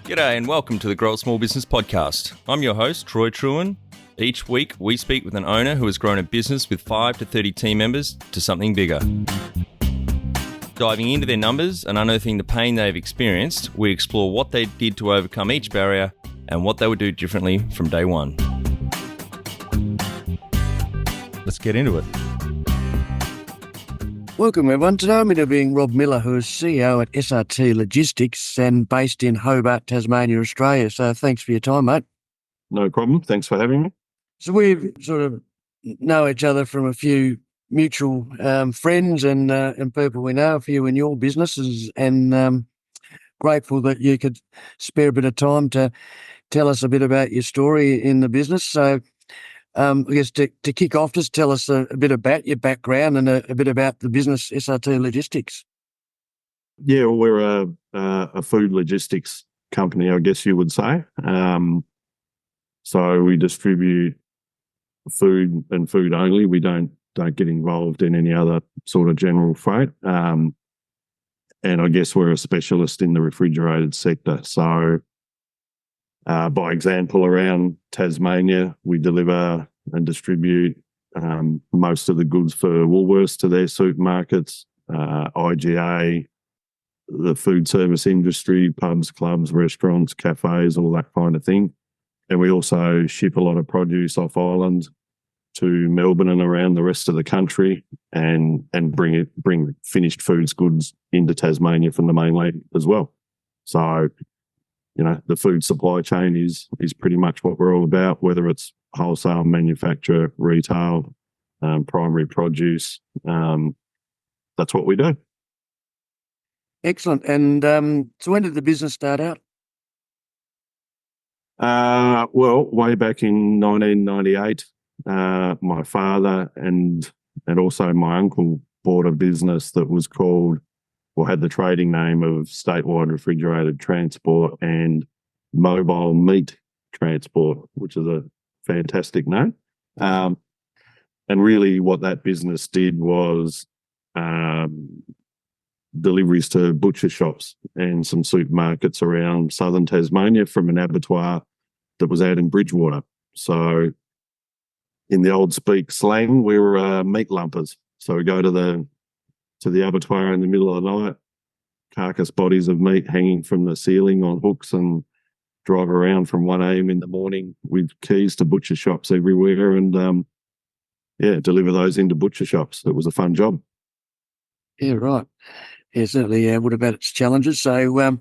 G'day and welcome to the Grow a Small Business Podcast. I'm your host, Troy Truen. Each week, we speak with an owner who has grown a business with 5 to 30 team members to something bigger. Diving into their numbers and unearthing the pain they've experienced, we explore what they did to overcome each barrier and what they would do differently from day one. Let's get into it. Welcome everyone. Today I'm interviewing Rob Miller, who is CEO at SRT Logistics and based in Hobart, Tasmania, Australia. So thanks for your time, mate. No problem. Thanks for having me. So we sort of know each other from a few mutual friends and people we know, a few in your businesses, and grateful that you could spare a bit of time to tell us a bit about your story in the business. So I guess to kick off, just tell us a bit about your background and a bit about the business SRT Logistics. Yeah, well, we're a food logistics company, I guess you would say. So we distribute food and food only. We don't get involved in any other sort of general freight. And I guess we're a specialist in the refrigerated sector. So by example, around Tasmania, we deliver and distribute most of the goods for Woolworths to their supermarkets, IGA, the food service industry, pubs, clubs, restaurants, cafes, all that kind of thing. And we also ship a lot of produce off island to Melbourne and around the rest of the country, and bring finished foods goods into Tasmania from the mainland as well. So, you know, the food supply chain is pretty much what we're all about, whether it's wholesale, manufacture, retail, primary produce. That's what we do. Excellent. And so when did the business start out? Well, way back in 1998, my father and also my uncle bought a business that was called, or had the trading name of Statewide Refrigerated Transport and Mobile Meat Transport, which is a fantastic name. And really what that business did was deliveries to butcher shops and some supermarkets around southern Tasmania from an abattoir that was out in Bridgewater. So in the old speak slang, we were meat lumpers. So we go to the abattoir in the middle of the night, carcass bodies of meat hanging from the ceiling on hooks, and drive around from 1 a.m. in the morning with keys to butcher shops everywhere and, deliver those into butcher shops. It was a fun job. Yeah, right. Yeah, certainly would have had its challenges. So,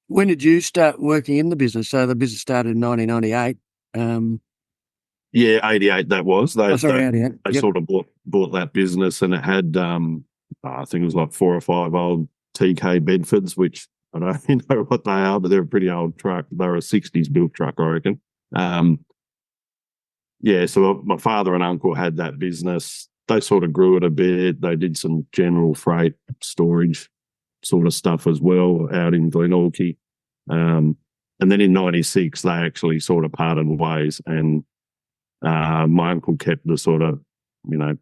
when did you start working in the business? So the business started in 1998. 88 that was. 88. They sort of bought that business, and it had, I think it was like 4 or 5 old TK Bedfords, which I don't even know what they are, but they're a pretty old truck. They're a 60s built truck, I reckon. So my father and uncle had that business. They sort of grew it a bit. They did some general freight storage sort of stuff as well out in Glenorchy. And then in 96, they actually sort of parted ways, and my uncle kept the sort of,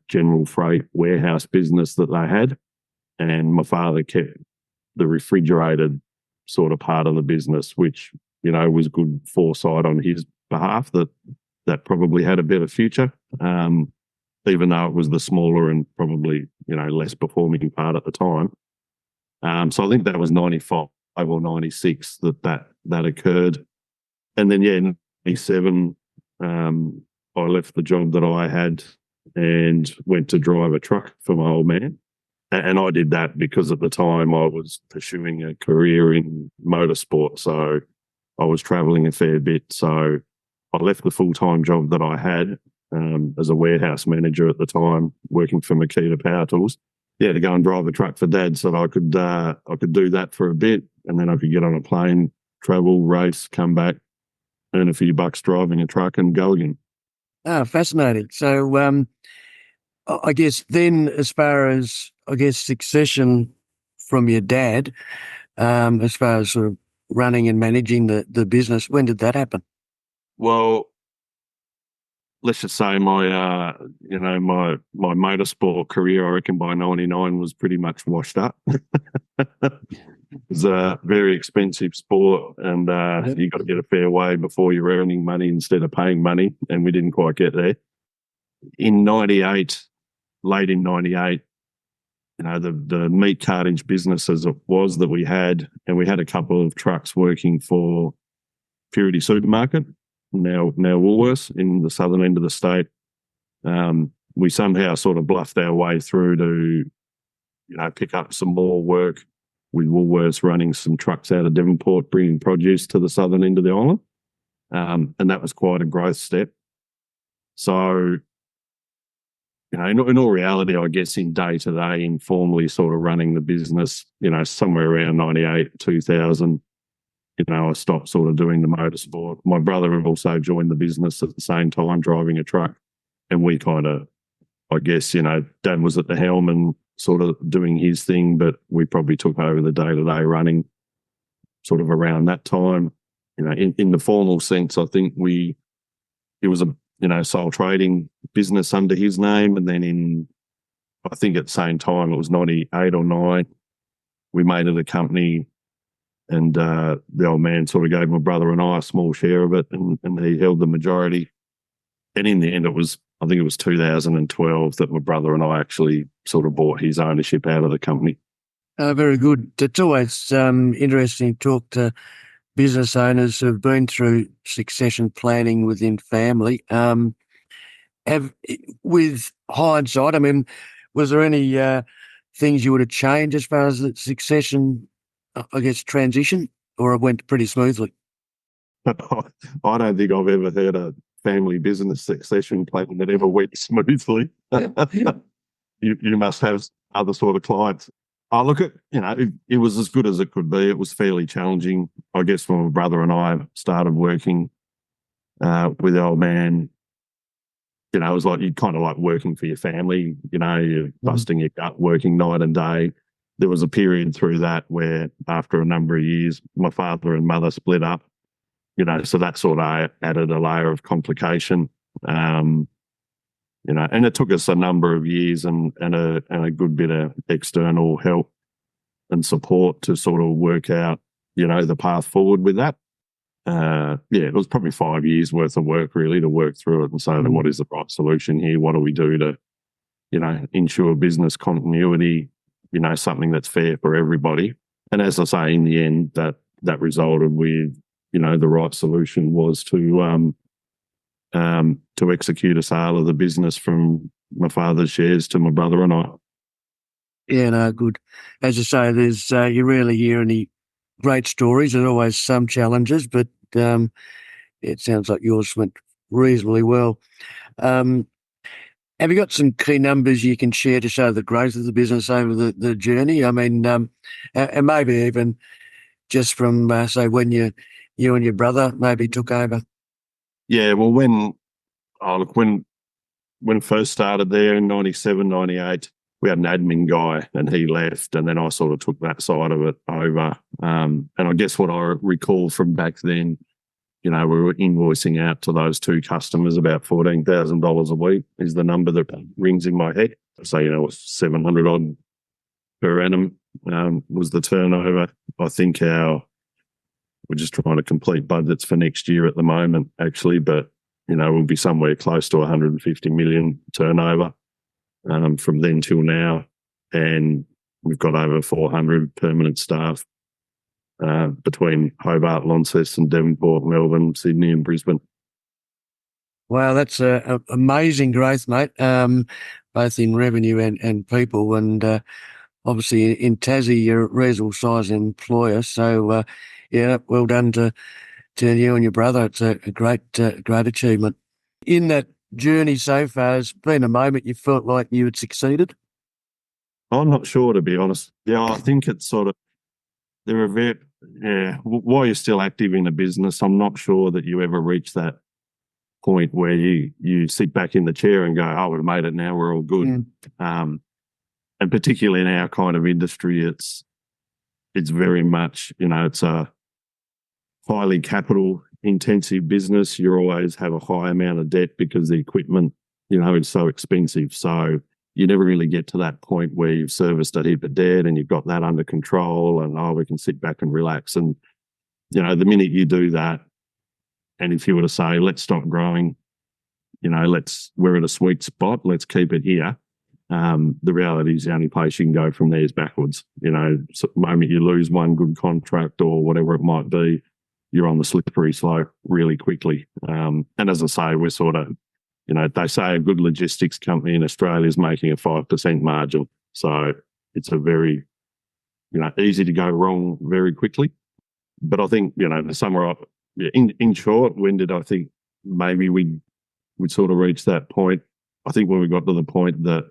general freight warehouse business that they had, and my father kept the refrigerated sort of part of the business, which, was good foresight on his behalf that probably had a better future, even though it was the smaller and probably, less performing part at the time. So I think that was 95 or 96 that occurred. And then, in 97, I left the job that I had and went to drive a truck for my old man. And I did that because at the time I was pursuing a career in motorsport. So I was travelling a fair bit. So I left the full-time job that I had as a warehouse manager at the time, working for Makita Power Tools. Yeah, to go and drive a truck for Dad, so that I could do that for a bit, and then I could get on a plane, travel, race, come back, earn a few bucks driving a truck, and go again. Ah, fascinating. So, I guess then, as far as succession from your dad, as far as sort of running and managing the business, when did that happen? Well, let's just say my motorsport career, I reckon by 99 was pretty much washed up. It's a very expensive sport, and you got to get a fair way before you're earning money instead of paying money, and we didn't quite get there. In 98, late in 98, the meat cartage business as it was that we had, and we had a couple of trucks working for Purity Supermarket, now Woolworths in the southern end of the state. We somehow sort of bluffed our way through to, pick up some more work with Woolworths running some trucks out of Devonport, bringing produce to the southern end of the island. And that was quite a growth step. So, in all reality, I guess in day-to-day, informally sort of running the business, somewhere around 98, 2000, I stopped sort of doing the motorsport. My brother had also joined the business at the same time, driving a truck. And we kind of, I guess, Dad was at the helm and sort of doing his thing, but we probably took over the day-to-day running sort of around that time. In the formal sense, I think it was a sole trading business under his name. And then I think at the same time, it was 98 or 9, we made it a company, and the old man sort of gave my brother and I a small share of it, and he held the majority. And in the end, I think it was 2012 that my brother and I actually sort of bought his ownership out of the company. Very good. It's always interesting to talk to business owners who've been through succession planning within family. With hindsight, was there any things you would have changed as far as the succession, I guess, transition, or it went pretty smoothly? I don't think I've ever heard a family business succession planning that ever went smoothly. You must have other sort of clients. I look at, it was as good as it could be. It was fairly challenging. I guess when my brother and I started working with the old man, it was like, you kind of like working for your family, you're busting your gut, working night and day. There was a period through that where after a number of years, my father and mother split up, so that sort of added a layer of complication. And it took us a number of years and a good bit of external help and support to sort of work out, the path forward with that. It was probably 5 years worth of work really to work through it and say, what is the right solution here? What do we do to, ensure business continuity, something that's fair for everybody. And as I say, in the end, that resulted with, the right solution was to execute a sale of the business from my father's shares to my brother and I. Yeah, no, good. As I say, there's you rarely hear any great stories. There's always some challenges, but it sounds like yours went reasonably well. Have you got some key numbers you can share to show the growth of the business over the journey? And maybe even just from, say, when you and your brother maybe took over? Yeah, well, when it first started there in 97, 98, we had an admin guy and he left, and then I sort of took that side of it over. And I guess what I recall from back then, we were invoicing out to those two customers about $14,000 a week is the number that rings in my head. So, it was 700 odd per annum was the turnover. I think we're just trying to complete budgets for next year at the moment, actually, but, we'll be somewhere close to 150 million turnover from then till now. And we've got over 400 permanent staff between Hobart, Launceston, Devonport, Melbourne, Sydney and Brisbane. Wow, that's amazing growth, mate, both in revenue and people. And obviously in Tassie, you're a reasonable size employer. So, well done to you and your brother. It's a great achievement. In that journey so far, has been a moment you felt like you had succeeded? I'm not sure, to be honest. Yeah, I think it's sort of, while you're still active in a business, I'm not sure that you ever reach that point where you sit back in the chair and go, oh, we've made it now, we're all good. And particularly in our kind of industry, it's very much, it's a highly capital intensive business. You always have a high amount of debt because the equipment, is so expensive. So you never really get to that point where you've serviced a heap of debt and you've got that under control and, we can sit back and relax. And, the minute you do that, and if you were to say, let's stop growing, we're at a sweet spot, let's keep it here. The reality is the only place you can go from there is backwards. So the moment you lose one good contract or whatever it might be, you're on the slippery slope really quickly. And as I say, we're sort of, they say a good logistics company in Australia is making a 5% margin. So it's a very, easy to go wrong very quickly. But I think, to summarize, in short, when did I think maybe we'd sort of reach that point? I think when we got to the point that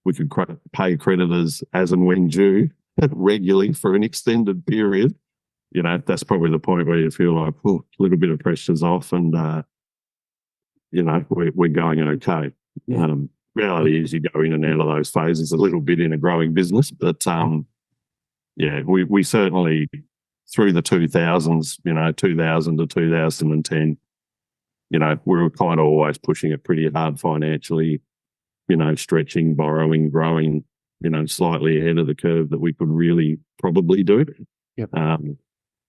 we could pay creditors as and when due regularly for an extended period, that's probably the point where you feel like, a little bit of pressure's off and, we're going okay. Yeah. Reality is you go in and out of those phases a little bit in a growing business, but we certainly, through the 2000s, 2000 to 2010, we were kind of always pushing it pretty hard financially, stretching, borrowing, growing, slightly ahead of the curve that we could really probably do. Yep.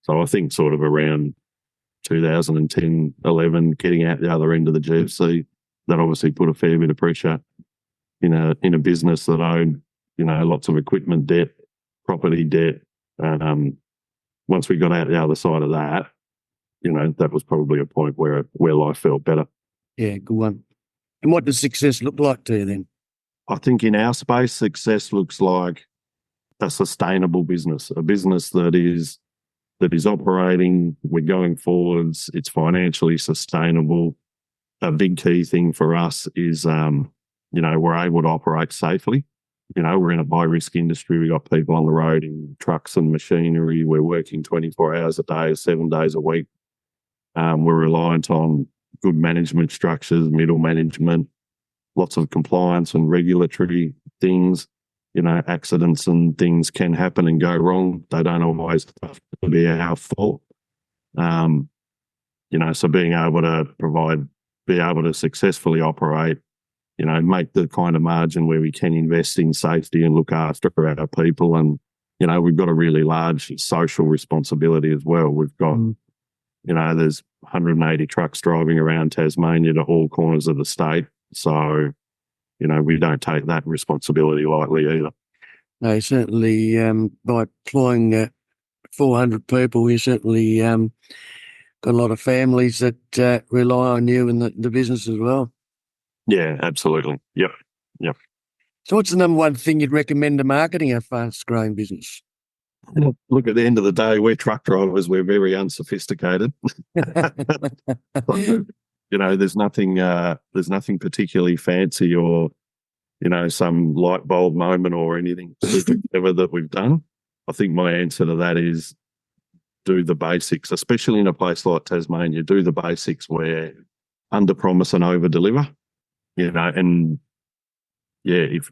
So I think sort of around 2010, 11, getting out the other end of the GFC, that obviously put a fair bit of pressure in a business that owned, lots of equipment debt, property debt. And once we got out the other side of that, that was probably a point where life felt better. Yeah, good one. And what does success look like to you then? I think in our space, success looks like a sustainable business, a business that is operating, we're going forwards, it's financially sustainable. A big key thing for us is, we're able to operate safely. We're in a high-risk industry. We've got people on the road in trucks and machinery. We're working 24 hours a day, 7 days a week. We're reliant on good management structures, middle management, lots of compliance and regulatory things. Accidents and things can happen and go wrong. They don't always have to be our fault. So being able to be able to successfully operate, make the kind of margin where we can invest in safety and look after our people. And, we've got a really large social responsibility as well. We've got, there's 180 trucks driving around Tasmania to all corners of the state. So, we don't take that responsibility lightly either. No, certainly by employing 400 people, you certainly got a lot of families that rely on you and the business as well. Yeah, absolutely. Yep. So what's the number one thing you'd recommend to marketing a fast-growing business? Look, at the end of the day, we're truck drivers. We're very unsophisticated. There's nothing particularly fancy or, some light bulb moment or anything ever that we've done. I think my answer to that is do the basics, especially in a place like Tasmania. Do the basics where under promise and over deliver. And if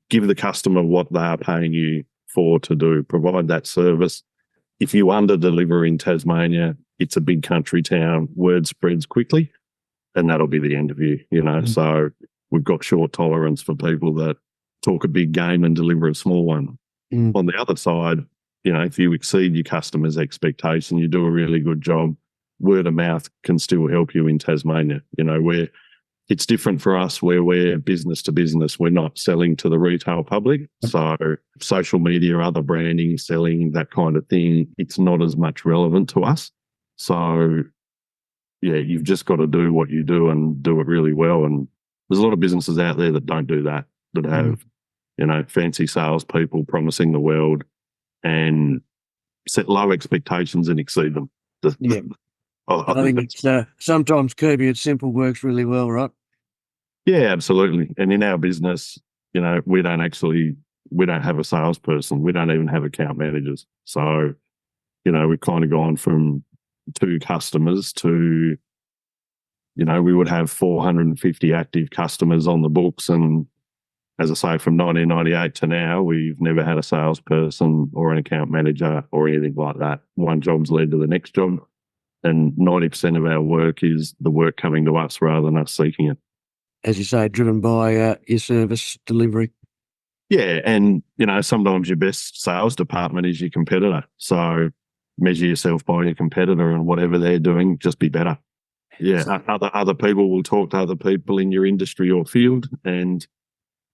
give the customer what they are paying you for to do, provide that service. If you under deliver in Tasmania, it's a big country town, word spreads quickly, and that'll be the end of you, So we've got short tolerance for people that talk a big game and deliver a small one. On the other side, if you exceed your customers' expectation, you do a really good job, word of mouth can still help you in Tasmania, where it's different for us where we're business to business. We're not selling to the retail public. So social media, other branding, selling, that kind of thing, it's not as much relevant to us. So, you've just got to do what you do and do it really well. And there's a lot of businesses out there that don't do that, that have, fancy salespeople promising the world and set low expectations and exceed them. Yeah. I think it's sometimes keeping it simple works really well, right? Yeah, absolutely. And in our business, we don't have a salesperson. We don't even have account managers. So, we've kind of gone from 2 customers to, we would have 450 active customers on the books. And as I say, from 1998 to now, we've never had a salesperson or an account manager or anything like that. One job's led to the next job. And 90% of our work is the work coming to us rather than us seeking it. As you say, driven by your service delivery. Yeah, and sometimes your best sales department is your competitor. So measure yourself by your competitor, and whatever they're doing, just be better. Yeah, other people will talk to other people in your industry or field, and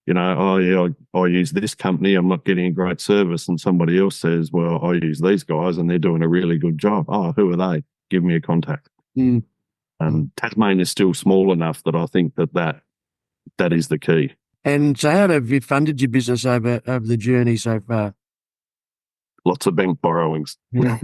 oh yeah, I use this company, I'm not getting a great service, and somebody else says, well, I use these guys and they're doing a really good job. Oh, who are they? Give me a contact. Mm. Tasmania is still small enough that I think that is the key. And so how have you funded your business over the journey so far? Lots of bank borrowings. Yeah.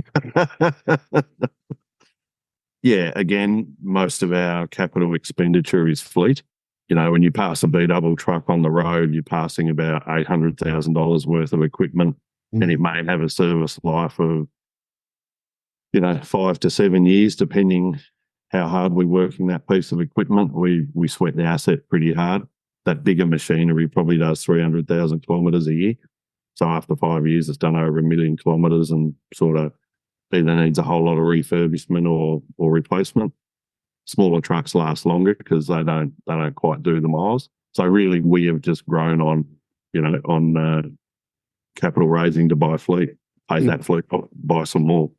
Yeah, again, most of our capital expenditure is fleet. When you pass a B-double truck on the road, you're passing about $800,000 worth of equipment, and it may have a service life of 5 to 7 years, depending how hard we're working that piece of equipment. We sweat the asset pretty hard. That bigger machinery probably does 300,000 kilometres a year. So after 5 years, it's done over 1 million kilometres and sort of either needs a whole lot of refurbishment or replacement. Smaller trucks last longer because they don't quite do the miles. So really, we have just grown on capital raising to buy fleet, pay that fleet, buy some more.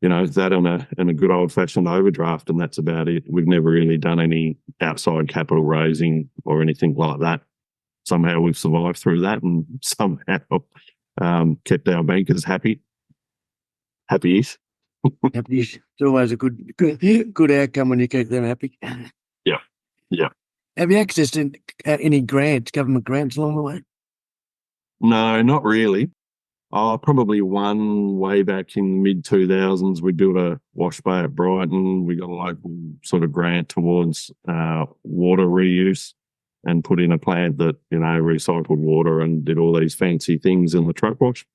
That and a good old fashioned overdraft, and that's about it. We've never really done any outside capital raising or anything like that. Somehow we've survived through that, and somehow kept our bankers happy. Happy-ish. It's always a good outcome when you keep them happy. Yeah. Have you accessed any government grants along the way? No, not really. Probably one way back in the mid-2000s, we built a wash bay at Brighton. We got a local sort of grant towards water reuse and put in a plant that, recycled water and did all these fancy things in the truck wash.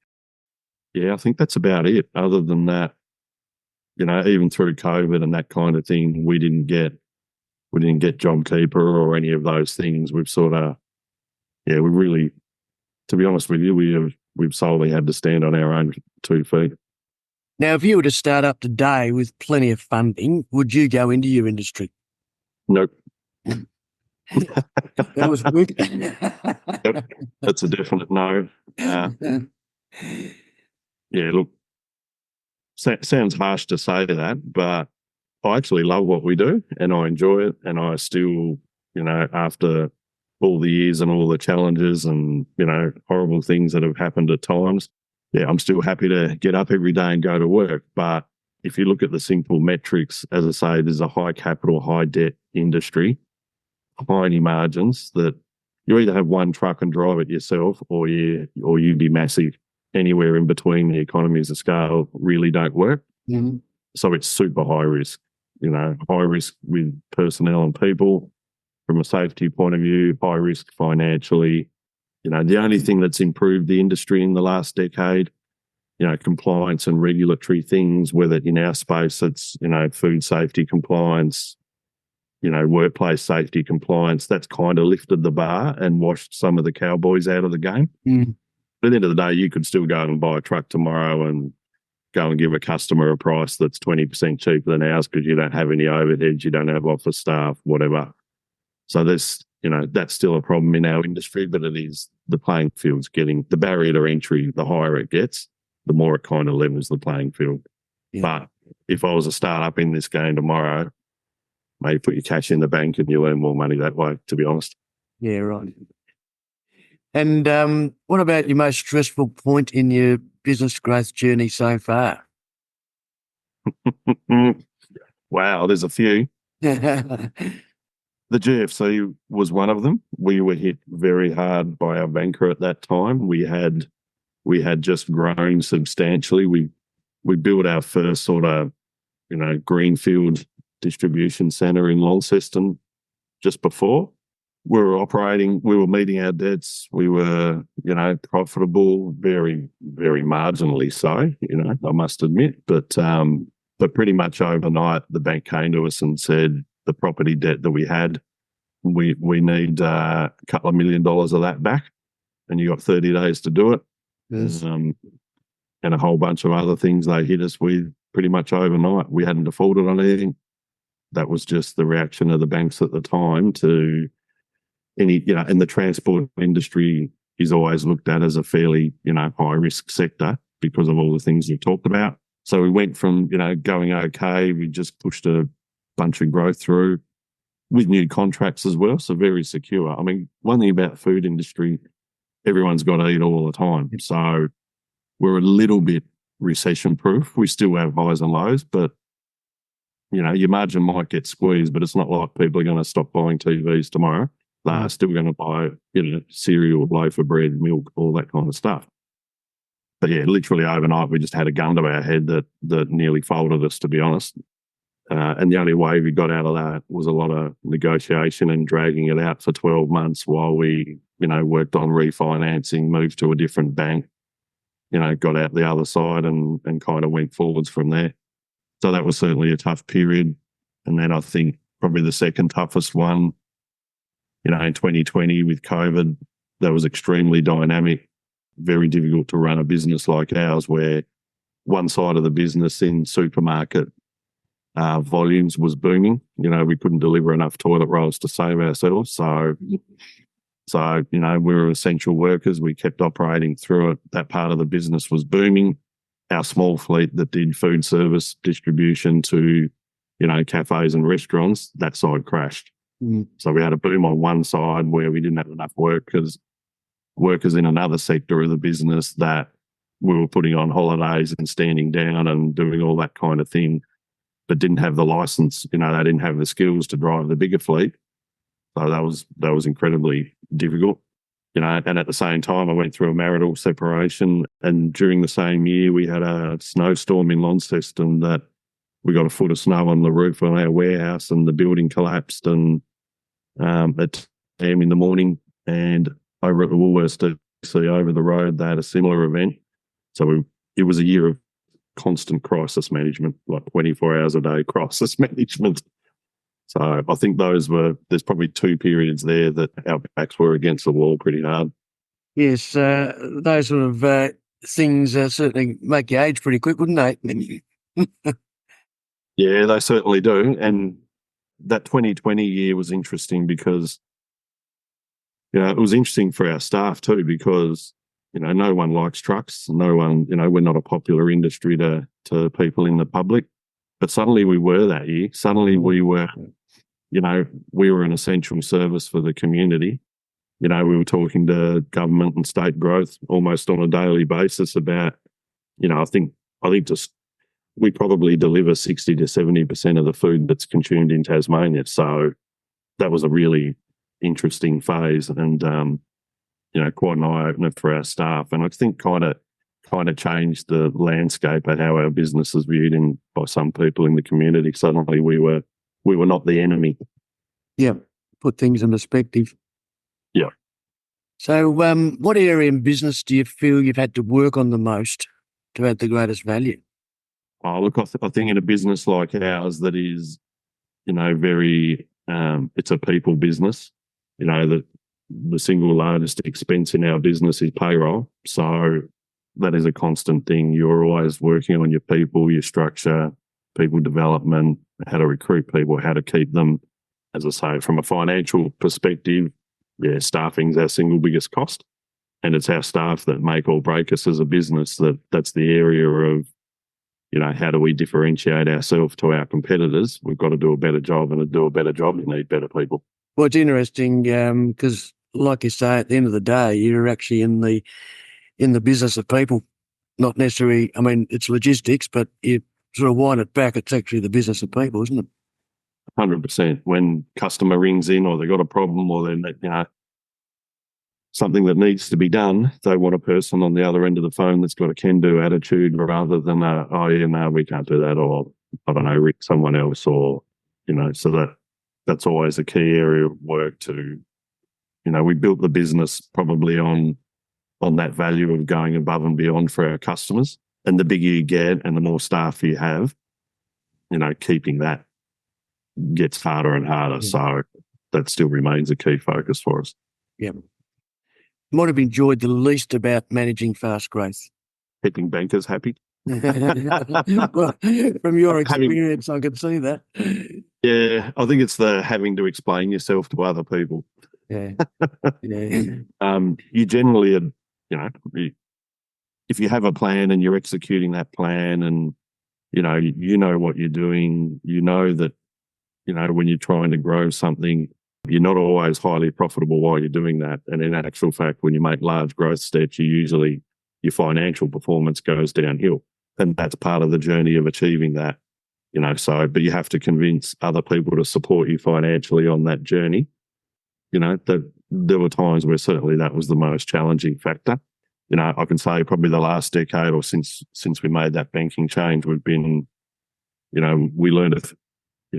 Yeah, I think that's about it. Other than that, even through COVID and that kind of thing, we didn't get JobKeeper or any of those things. We've sort of, we really, to be honest with you, we've solely had to stand on our own 2 feet. Now, if you were to start up today with plenty of funding, would you go into your industry? Nope. That was quick. Yep, that's a definite no. Yeah, look, sounds harsh to say that, but I actually love what we do and I enjoy it. And I still, after all the years and all the challenges and, horrible things that have happened at times, I'm still happy to get up every day and go to work. But if you look at the simple metrics, as I say, there's a high capital, high debt industry, tiny margins that you either have one truck and drive it yourself or you'd be massive. Anywhere in between, the economies of scale really don't work. Mm-hmm. So it's super high risk, high risk with personnel and people from a safety point of view, high risk financially. The only thing that's improved the industry in the last decade, compliance and regulatory things, whether in our space it's, food safety compliance, workplace safety compliance, that's kind of lifted the bar and washed some of the cowboys out of the game. Mm. But at the end of the day, you could still go and buy a truck tomorrow and go and give a customer a price that's 20% cheaper than ours because you don't have any overheads, you don't have office staff, whatever. So there's, that's still a problem in our industry, but it is the playing field's getting the barrier to entry, the higher it gets, the more it kind of levels the playing field. Yeah. But if I was a startup in this game tomorrow, maybe put your cash in the bank and you'll earn more money that way, to be honest. Yeah, right. And what about your most stressful point in your business growth journey so far? Wow, there's a few. The GFC was one of them. We were hit very hard by our banker at that time. We had just grown substantially. We built our first sort of, greenfield distribution centre in Launceston just before. We were operating, we were meeting our debts, we were, profitable, very, very marginally so, I must admit. But pretty much overnight, the bank came to us and said the property debt that we had, we need a couple of $1 million of that back, and you got 30 days to do it. Yes. And a whole bunch of other things they hit us with pretty much overnight. We hadn't defaulted on anything. That was just the reaction of the banks at the time to any, in the transport industry, is always looked at as a fairly, high risk sector because of all the things you talked about. So we went from, going okay, we just pushed a bunch of growth through with new contracts as well. So very secure. I mean, one thing about the food industry, everyone's got to eat all the time. So we're a little bit recession proof. We still have highs and lows, but your margin might get squeezed, but it's not like people are going to stop buying TVs tomorrow. They're still going to buy, cereal, loaf of bread, milk, all that kind of stuff. But yeah, literally overnight, we just had a gun to our head that nearly folded us, to be honest. And the only way we got out of that was a lot of negotiation and dragging it out for 12 months while we, worked on refinancing, moved to a different bank, got out the other side and kind of went forwards from there. So that was certainly a tough period. And then I think probably the second toughest one, in 2020 with COVID, that was extremely dynamic, very difficult to run a business like ours where one side of the business in supermarket volumes was booming. We couldn't deliver enough toilet rolls to save ourselves. So, we were essential workers. We kept operating through it. That part of the business was booming. Our small fleet that did food service distribution to, cafes and restaurants, that side crashed. So we had a boom on one side where we didn't have enough workers in another sector of the business that we were putting on holidays and standing down and doing all that kind of thing, but didn't have the license. They didn't have the skills to drive the bigger fleet. So that was incredibly difficult. And at the same time, I went through a marital separation. And during the same year, we had a snowstorm in Launceston that we got a foot of snow on the roof of our warehouse and the building collapsed. And at 10 a.m. in the morning, and over at the Woolworths DC over the road, they had a similar event. So it was a year of constant crisis management, like 24 hours a day crisis management. So I think there's probably two periods there that our backs were against the wall pretty hard. Yes, those sort of things certainly make you age pretty quick, wouldn't they? Yeah, they certainly do. And that 2020 year was interesting because, it was interesting for our staff too because, no one likes trucks. No one, we're not a popular industry to people in the public. But suddenly we were that year. Suddenly we were, we were an essential service for the community. We were talking to government and state growth almost on a daily basis about, I think just we probably deliver 60 to 70% of the food that's consumed in Tasmania. So that was a really interesting phase and, quite an eye-opener for our staff. And I think kind of changed the landscape of how our business is viewed by some people in the community. Suddenly we were not the enemy. Yeah, put things in perspective. Yeah. So what area in business do you feel you've had to work on the most to add the greatest value? Oh, look, I think in a business like ours that is, very, it's a people business, the single largest expense in our business is payroll. So that is a constant thing. You're always working on your people, your structure, people development, how to recruit people, how to keep them. As I say, from a financial perspective, staffing's our single biggest cost. And it's our staff that make or break us as a business. That's the area of, how do we differentiate ourselves to our competitors? We've got to do a better job, and to do a better job, you need better people. Well, it's interesting because, like you say, at the end of the day, you're actually in the business of people, not necessarily. I mean, it's logistics, but you sort of wind it back. It's actually the business of people, isn't it? 100%. When customer rings in, or they got a problem, or then something that needs to be done, they want a person on the other end of the phone that's got a can-do attitude rather than we can't do that, or I don't know, ring someone else, or so that's always a key area of work to. We built the business probably on that value of going above and beyond for our customers. And the bigger you get and the more staff you have, keeping that gets harder and harder. Yeah. So that still remains a key focus for us. Yeah. What have you enjoyed the least about managing fast growth? Keeping bankers happy. Well, from your experience, I can see that. Yeah, I think it's the having to explain yourself to other people. Yeah. Yeah. You generally, if you have a plan and you're executing that plan and, you know what you're doing, you know that, when you're trying to grow something, you're not always highly profitable while you're doing that. And in actual fact, when you make large growth steps, your financial performance goes downhill. And that's part of the journey of achieving that, but you have to convince other people to support you financially on that journey. That there were times where certainly that was the most challenging factor. I can say probably the last decade or since we made that banking change, we've been, we learned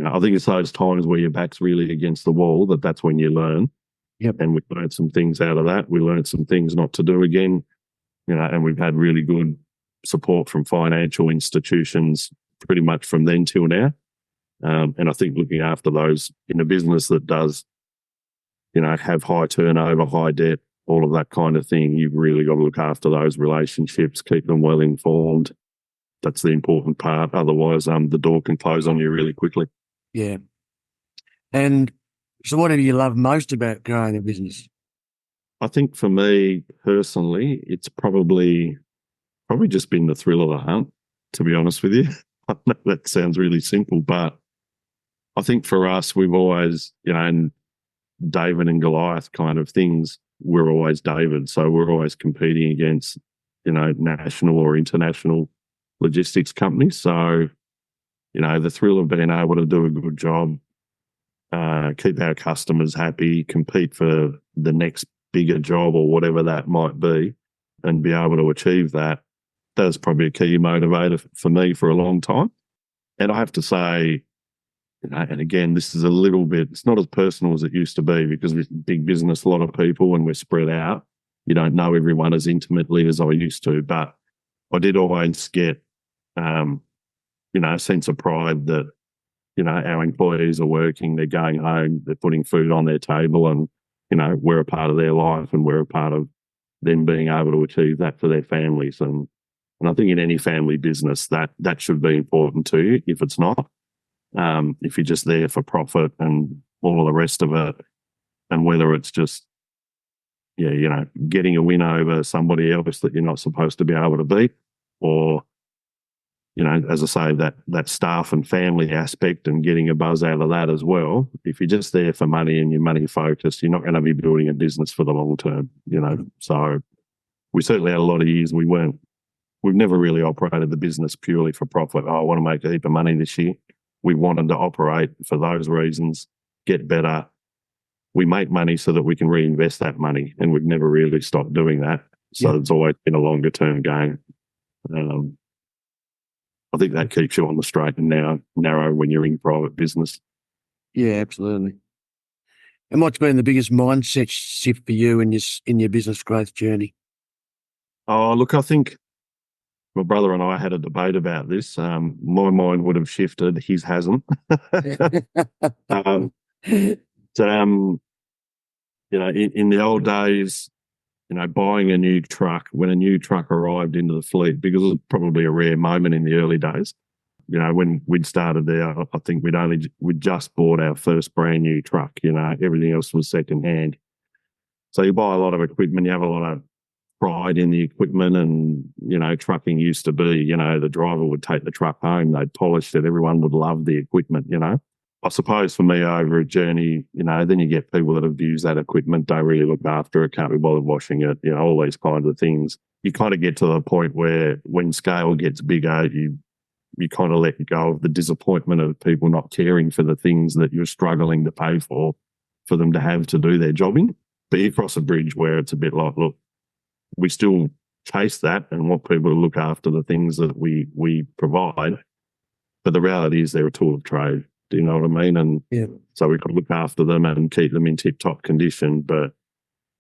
I think it's those times where your back's really against the wall that's when you learn. Yep. And we've learned some things out of that. We learned some things not to do again, and we've had really good support from financial institutions pretty much from then till now. And I think looking after those in a business that does, have high turnover, high debt, all of that kind of thing, you've really got to look after those relationships, keep them well informed. That's the important part. Otherwise, the door can close on you really quickly. Yeah. And so what do you love most about growing a business? I think for me personally, it's probably just been the thrill of the hunt, to be honest with you. I know that sounds really simple, but I think for us, we've always, and David and Goliath kind of things, we're always David. So we're always competing against, national or international logistics companies. So, the thrill of being able to do a good job, keep our customers happy, compete for the next bigger job or whatever that might be, and be able to achieve that, that's probably a key motivator for me for a long time. And I have to say, and again, this is a little bit, it's not as personal as it used to be because we're big business, a lot of people, and we're spread out. You don't know everyone as intimately as I used to, but I did always get, a sense of pride that, our employees are working, they're going home, they're putting food on their table, and, we're a part of their life and we're a part of them being able to achieve that for their families. And I think in any family business that should be important to you. If it's not, if you're just there for profit and all of the rest of it, and whether it's just, getting a win over somebody else that you're not supposed to be able to beat, or, as I say, that staff and family aspect and getting a buzz out of that as well. If you're just there for money and you're money focused, you're not going to be building a business for the long term, So we certainly had a lot of years we've never really operated the business purely for profit. Oh, I want to make a heap of money this year. We wanted to operate for those reasons, get better. We make money so that we can reinvest that money, and we've never really stopped doing that. So It's always been a longer term game. I think that keeps you on the straight and narrow when you're in private business. Yeah, absolutely. And what's been the biggest mindset shift for you in your business growth journey? Oh, look, I think my brother and I had a debate about this. My mind would have shifted. His hasn't. In the old days, buying a new truck, when a new truck arrived into the fleet, because it was probably a rare moment in the early days, when we'd started there, I think we'd just bought our first brand new truck, everything else was second hand. So you buy a lot of equipment, you have a lot of pride in the equipment, and, trucking used to be, the driver would take the truck home, they'd polish it, everyone would love the equipment, I suppose for me over a journey, then you get people that abuse that equipment, don't really look after it, can't be bothered washing it, all these kinds of things. You kind of get to the point where when scale gets bigger, you kind of let go of the disappointment of people not caring for the things that you're struggling to pay for them to have to do their jobbing. But you cross a bridge where it's a bit like, look, we still chase that and want people to look after the things that we provide. But the reality is they're a tool of trade. Do you know what I mean? And so we could look after them and keep them in tip-top condition. But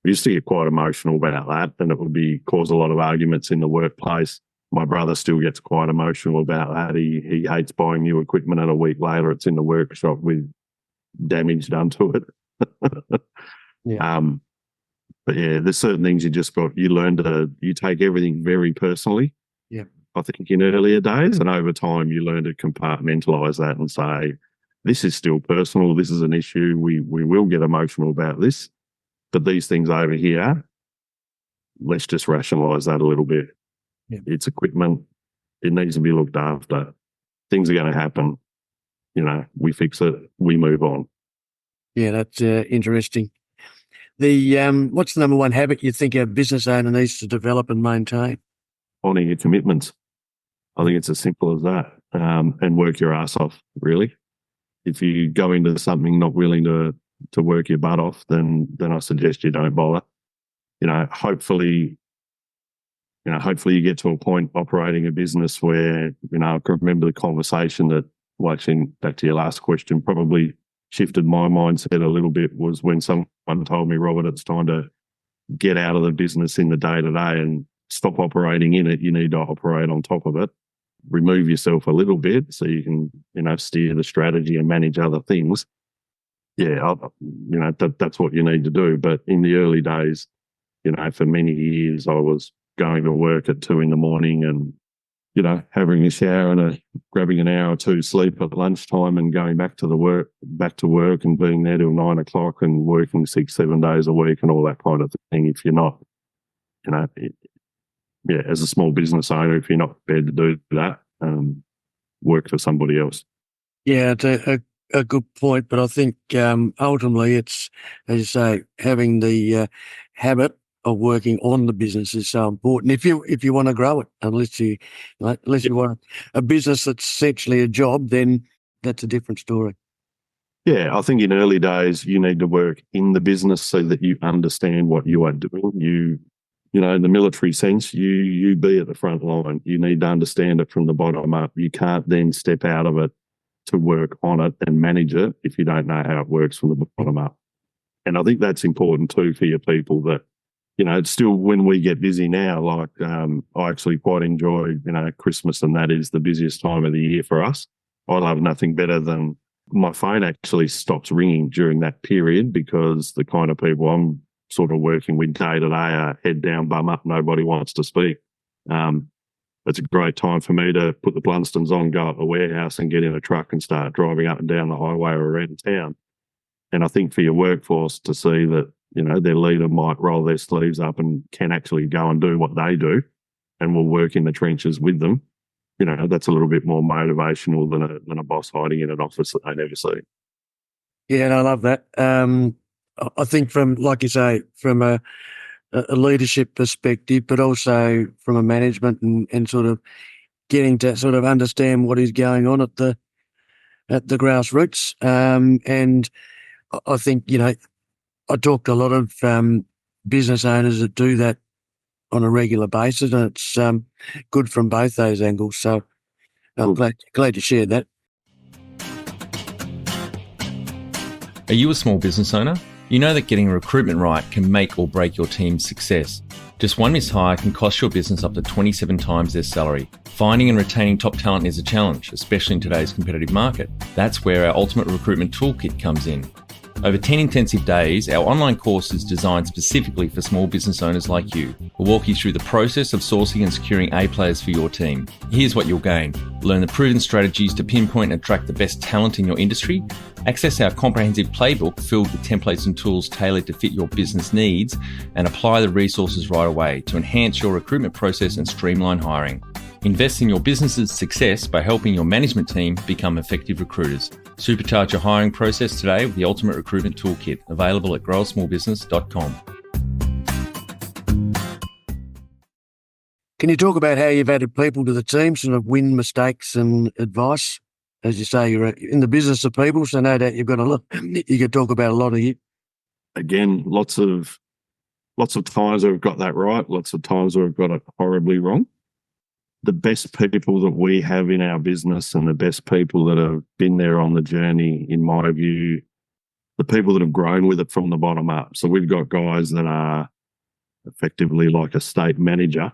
we used to get quite emotional about that, and it would cause a lot of arguments in the workplace. My brother still gets quite emotional about that. He hates buying new equipment, and a week later it's in the workshop with damage done to it. But there's certain things you learn you take everything very personally. Yeah. I think in earlier days, and over time you learn to compartmentalize that and say, this is still personal. This is an issue. We will get emotional about this. But these things over here, let's just rationalise that a little bit. Yeah. It's equipment. It needs to be looked after. Things are going to happen. We fix it. We move on. Yeah, that's interesting. What's the number one habit you think a business owner needs to develop and maintain? Honour your commitments. I think it's as simple as that. And work your ass off, really. If you go into something not willing to work your butt off, then I suggest you don't bother. Hopefully you get to a point operating a business where, I can remember the conversation that, actually back to your last question, probably shifted my mindset a little bit, was when someone told me, Robert, it's time to get out of the business in the day-to-day and stop operating in it. You need to operate on top of it. Remove yourself a little bit so you can, steer the strategy and manage other things. Yeah, that's what you need to do. But in the early days, for many years, I was going to work at 2 a.m. and, having a shower and grabbing an hour or two sleep at lunchtime and going back to work and being there till 9 o'clock and working 6-7 days a week and all that kind of thing. If you're not, as a small business owner, if you're not prepared to do that, work for somebody else. Yeah, it's a good point, but I think ultimately it's, as you say, having the habit of working on the business is so important. If you want to grow it, unless you want a business that's essentially a job, then that's a different story. Yeah, I think in early days you need to work in the business so that you understand what you are doing. In the military sense, you be at the front line. You need to understand it from the bottom up. You can't then step out of it to work on it and manage it if you don't know how it works from the bottom up. And I think that's important too for your people that, it's still when we get busy now, like I actually quite enjoy, Christmas, and that is the busiest time of the year for us. I love nothing better than my phone actually stops ringing during that period, because the kind of people I'm sort of working with day to day are head down, bum up, nobody wants to speak. It's a great time for me to put the Blunstons on, go up the warehouse and get in a truck and start driving up and down the highway or around town. And I think for your workforce to see that, their leader might roll their sleeves up and can actually go and do what they do and will work in the trenches with them, that's a little bit more motivational than a boss hiding in an office that they never see. Yeah, and I love that. I think from, like you say, from a leadership perspective, but also from a management and sort of getting to sort of understand what is going on at the grassroots. And I think, I talk to a lot of business owners that do that on a regular basis, and it's good from both those angles. So I'm glad you shared that. Are you a small business owner? You know that getting recruitment right can make or break your team's success. Just one mishire can cost your business up to 27 times their salary. Finding and retaining top talent is a challenge, especially in today's competitive market. That's where our Ultimate Recruitment Toolkit comes in. Over 10 intensive days, our online course is designed specifically for small business owners like you. We'll walk you through the process of sourcing and securing A players for your team. Here's what you'll gain. Learn the proven strategies to pinpoint and attract the best talent in your industry. Access our comprehensive playbook filled with templates and tools tailored to fit your business needs, and apply the resources right away to enhance your recruitment process and streamline hiring. Invest in your business's success by helping your management team become effective recruiters. Supercharge your hiring process today with the Ultimate Recruitment Toolkit, available at growasmallbusiness.com. Can you talk about how you've added people to the team, sort of win mistakes and advice? As you say, you're in the business of people, so no doubt you've got a lot. You could talk about a lot of you. Again, lots of times we've got that right. Lots of times we've got it horribly wrong. The best people that we have in our business and the best people that have been there on the journey, in my view, the people that have grown with it from the bottom up. So we've got guys that are effectively like a state manager,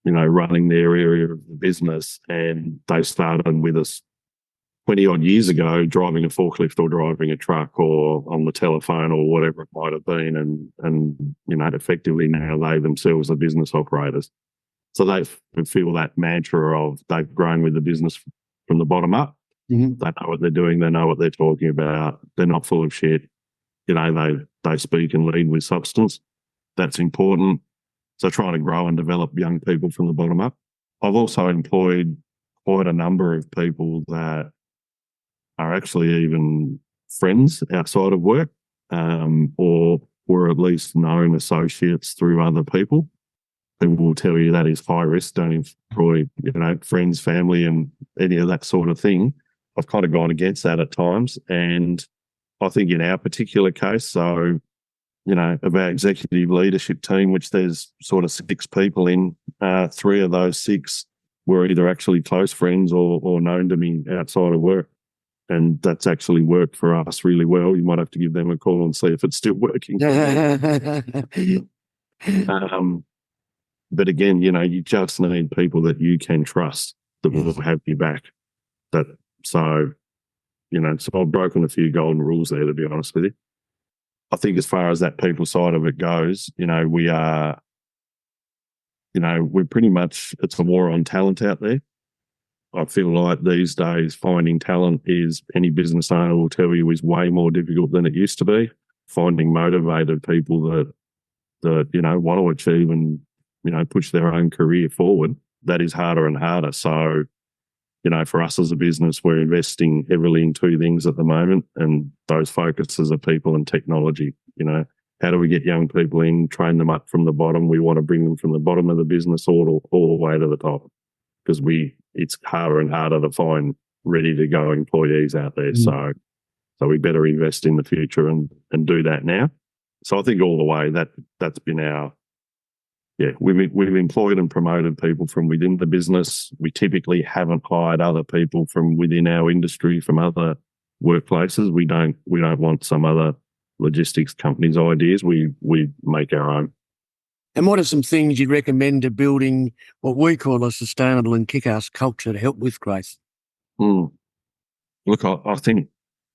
running their area of the business, and they started with us 20 odd years ago, driving a forklift or driving a truck or on the telephone or whatever it might have been. And effectively now they themselves are business operators. So they feel that mantra of they've grown with the business from the bottom up. Mm-hmm. They know what they're doing. They know what they're talking about. They're not full of shit. they speak and lead with substance. That's important. So trying to grow and develop young people from the bottom up. I've also employed quite a number of people that are actually even friends outside of work, or were at least known associates through other people. People will tell you that is high risk. Don't employ, friends, family, and any of that sort of thing. I've kind of gone against that at times. And I think in our particular case, so, of our executive leadership team, which there's sort of 6 people in, 3 of those 6 were either actually close friends or known to me outside of work. And that's actually worked for us really well. You might have to give them a call and see if it's still working. But again, you just need people that you can trust that will have you back. So I've broken a few golden rules there, to be honest with you. I think as far as that people side of it goes, we are, we're pretty much, it's a war on talent out there. I feel like these days finding talent is, any business owner will tell you, is way more difficult than it used to be. Finding motivated people that want to achieve and, push their own career forward, that is harder and harder. So, for us as a business, we're investing heavily in 2 things at the moment, and those focuses are people and technology. How do we get young people in, train them up from the bottom? We want to bring them from the bottom of the business all the way to the top, because it's harder and harder to find ready to go employees out there. So we better invest in the future and do that now. So I think all the way that's been we've employed and promoted people from within the business. We typically haven't hired other people from within our industry, from other workplaces. We don't want some other logistics company's ideas. We make our own. And what are some things you'd recommend to building what we call a sustainable and kick-ass culture to help with growth? Look, I think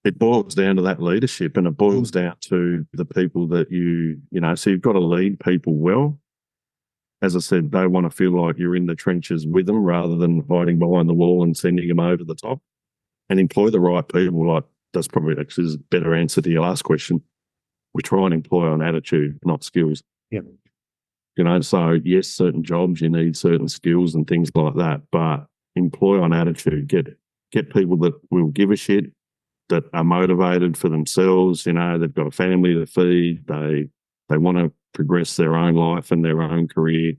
it boils down to that leadership, and it boils down to the people that so you've got to lead people well. As I said, they want to feel like you're in the trenches with them rather than hiding behind the wall and sending them over the top. And employ the right people. Like, that's probably actually a better answer to your last question. We try and employ on attitude, not skills. Yep. So yes, certain jobs you need certain skills and things like that, but employ on attitude. Get people that will give a shit, that are motivated for themselves. They've got a family to feed. They want to progress their own life and their own career.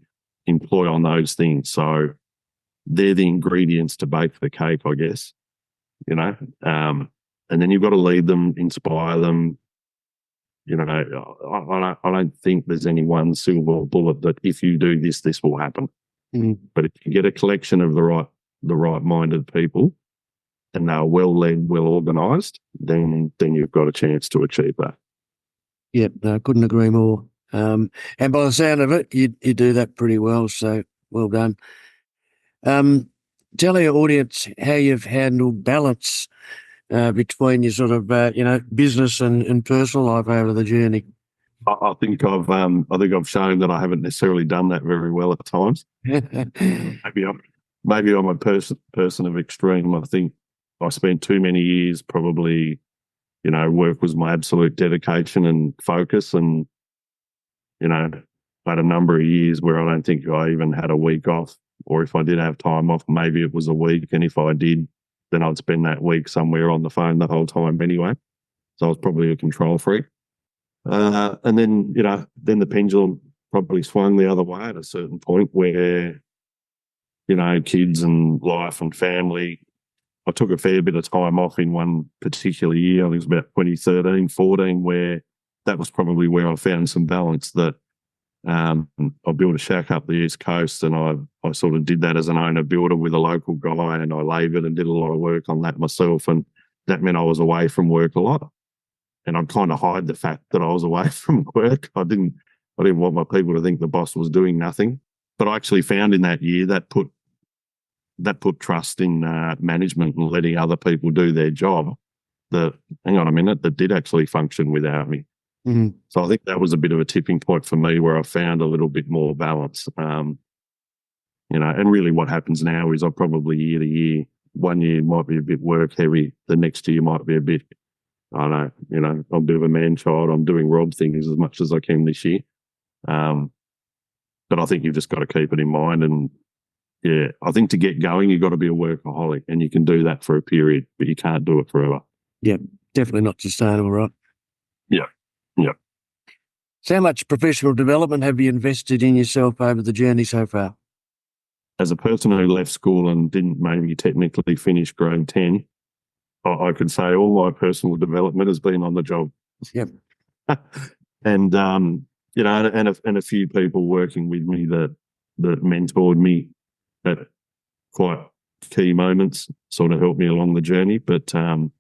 Employ on those things. So they're the ingredients to bake the cake, I guess. And then you've got to lead them, inspire them. I don't think there's any one silver bullet that if you do this, this will happen. But if you get a collection of the right-minded people, and they're well-led, well-organised, then you've got a chance to achieve that. Yep, no, I couldn't agree more. And by the sound of it, you do that pretty well, so well done. Tell our audience how you've handled balance between your sort of, business and personal life over the journey. I think I've shown that I haven't necessarily done that very well at times. Maybe I'm a person of extreme. I think I spent too many years probably, work was my absolute dedication and focus. And, I had a number of years where I don't think I even had a week off, or if I did have time off, maybe it was a week. And if I did, then I'd spend that week somewhere on the phone the whole time anyway. So I was probably a control freak. And then, then the pendulum probably swung the other way at a certain point where, kids and life and family. I took a fair bit of time off in one particular year. I think it was about 2013, 14, where that was probably where I found some balance. That I built a shack up the East Coast, and I sort of did that as an owner builder with a local guy, and I laboured and did a lot of work on that myself, and that meant I was away from work a lot. And I'd kind of hide the fact that I was away from work. I didn't want my people to think the boss was doing nothing. But I actually found in that year that put trust in management and letting other people do their job. That did actually function without me. Mm-hmm. So I think that was a bit of a tipping point for me where I found a little bit more balance. And really what happens now is I probably year to year, one year might be a bit work heavy, the next year might be a bit I know, I'm a bit of a man child. I'm doing Rob things as much as I can this year. But I think you've just got to keep it in mind. And yeah, I think to get going, you've got to be a workaholic, and you can do that for a period, but you can't do it forever. Yeah, definitely not sustainable, right? Yeah. So how much professional development have you invested in yourself over the journey so far? As a person who left school and didn't maybe technically finish grade 10, I could say all my personal development has been on the job. Yep. And, and a few people working with me that mentored me at quite key moments, sort of helped me along the journey. But no,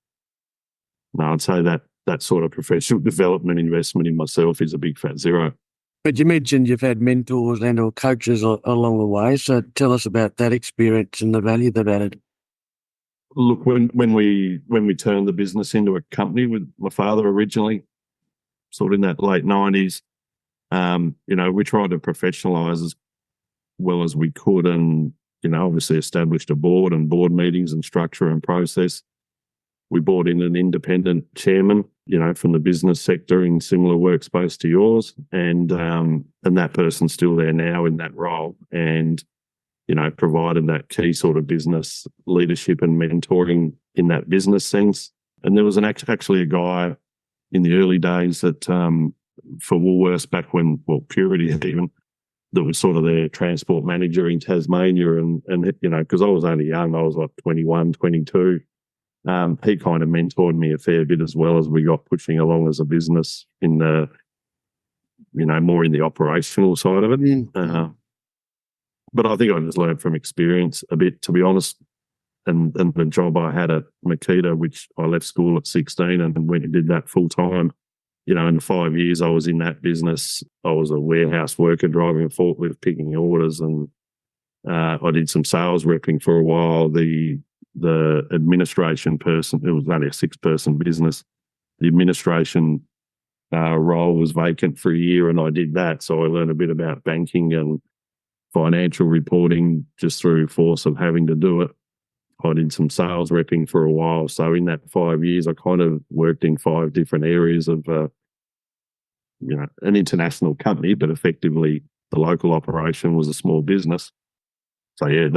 I'd say that sort of professional development investment in myself is a big fat zero. But you mentioned you've had mentors and or coaches along the way. So tell us about that experience and the value they've added. Look, when we turned the business into a company with my father originally, sort of in that late 90s, we tried to professionalise as well as we could, and obviously established a board and board meetings and structure and process. We brought in an independent chairman, from the business sector in similar workspace to yours, and that person's still there now in that role, and provided that key sort of business leadership and mentoring in that business sense. And there was actually a guy in the early days that for Woolworths back when, Purity even, that was sort of their transport manager in Tasmania, and because I was only young, I was like 21, 22. He kind of mentored me a fair bit as well as we got pushing along as a business in the, more in the operational side of it. But I think I just learned from experience a bit, to be honest. And the job I had at Makita, which I left school at 16 and went and did that full time. In the 5 years I was in that business, I was a warehouse worker driving a forklift, picking orders, and I did some sales repping for a while. The administration person, it was only a 6-person business. The administration role was vacant for a year, and I did that. So I learned a bit about banking and financial reporting just through force of having to do it. I did some sales repping for a while. So in that 5 years, I kind of worked in 5 different areas of, an international company, but effectively the local operation was a small business. So yeah,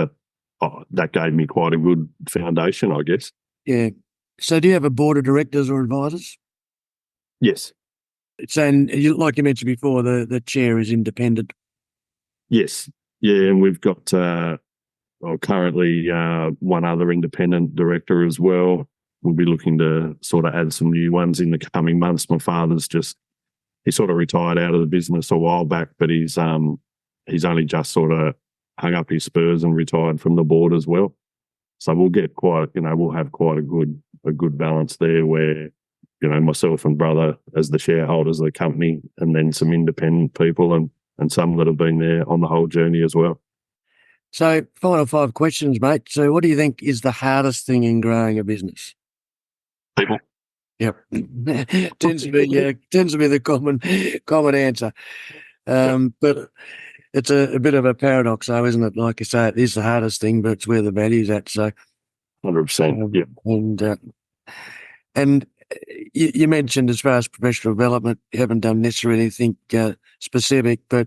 that gave me quite a good foundation, I guess. Yeah. So do you have a board of directors or advisors? Yes. So, like you mentioned before, the chair is independent. Yes. Yeah, and we've got currently one other independent director as well. We'll be looking to sort of add some new ones in the coming months. My father's he sort of retired out of the business a while back, but he's only just sort of hung up his spurs and retired from the board as well. So we'll get we'll have quite a good balance there where, myself and brother as the shareholders of the company, and then some independent people and some that have been there on the whole journey as well. So final 5 questions, mate. So what do you think is the hardest thing in growing a business? People. Yep. tends to be the common answer. But it's a bit of a paradox, though, isn't it? Like you say, it is the hardest thing, but it's where the value's at. So 100%. Yeah. And you mentioned as far as professional development, you haven't done necessarily anything specific, but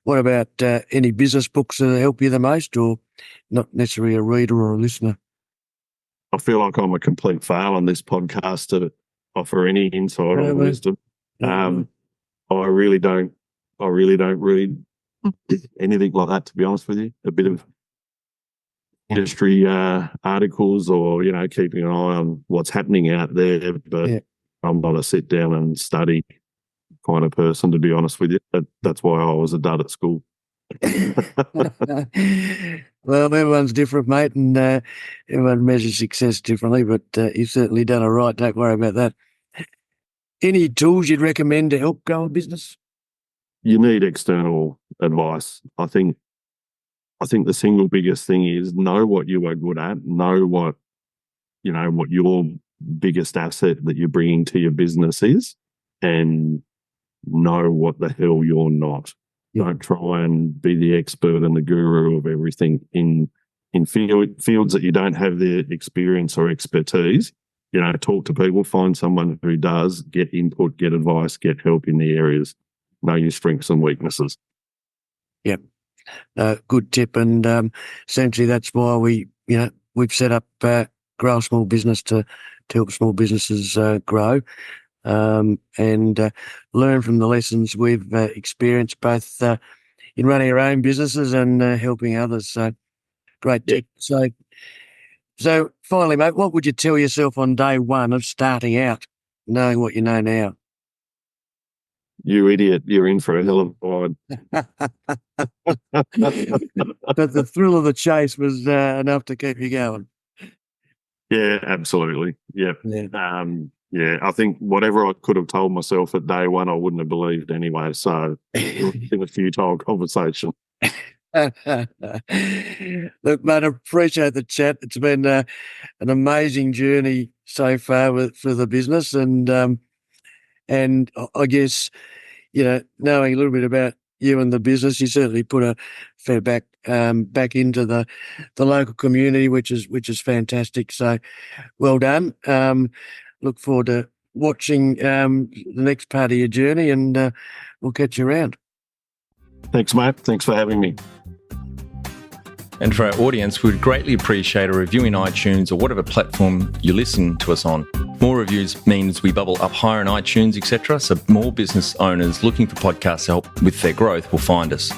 what about any business books that help you the most, or not necessarily a reader or a listener? I feel like I'm a complete fail on this podcast to offer any insight or wisdom. I really don't read anything like that, to be honest with you. A bit of industry articles or, keeping an eye on what's happening out there, but I'm not a sit down and study kind of person, to be honest with you. That's why I was a dud at school. Well, everyone's different, mate, and everyone measures success differently, but you've certainly done all right. Don't worry about that. Any tools you'd recommend to help grow a business? You need external advice. I think the single biggest thing is know what you are good at, know what your biggest asset that you're bringing to your business is, and know what the hell you're not. Don't try and be the expert and the guru of everything in fields that you don't have the experience or expertise. talk to people, find someone who does, get input, get advice, get help in the areas, know your strengths and weaknesses. Yep. Good tip. And essentially that's why we've set up Grow a Small Business to help small businesses grow and learn from the lessons we've experienced both in running our own businesses and helping others. So great tip. So finally, mate, what would you tell yourself on day one of starting out, knowing what you know now? You idiot, you're in for a hell of a ride. But the thrill of the chase was enough to keep you going. Yeah, absolutely. Yep. Yeah. I think whatever I could have told myself at day one, I wouldn't have believed anyway. So it's been a futile conversation. Look, mate, I appreciate the chat. It's been an amazing journey so far for the business, and I guess knowing a little bit about you and the business, you certainly put a fair back into the local community, which is fantastic. So, well done. Look forward to watching the next part of your journey, and we'll catch you around. Thanks, mate. Thanks for having me. And for our audience, we'd greatly appreciate a review in iTunes or whatever platform you listen to us on. More reviews means we bubble up higher in iTunes, etc. So more business owners looking for podcast help with their growth will find us.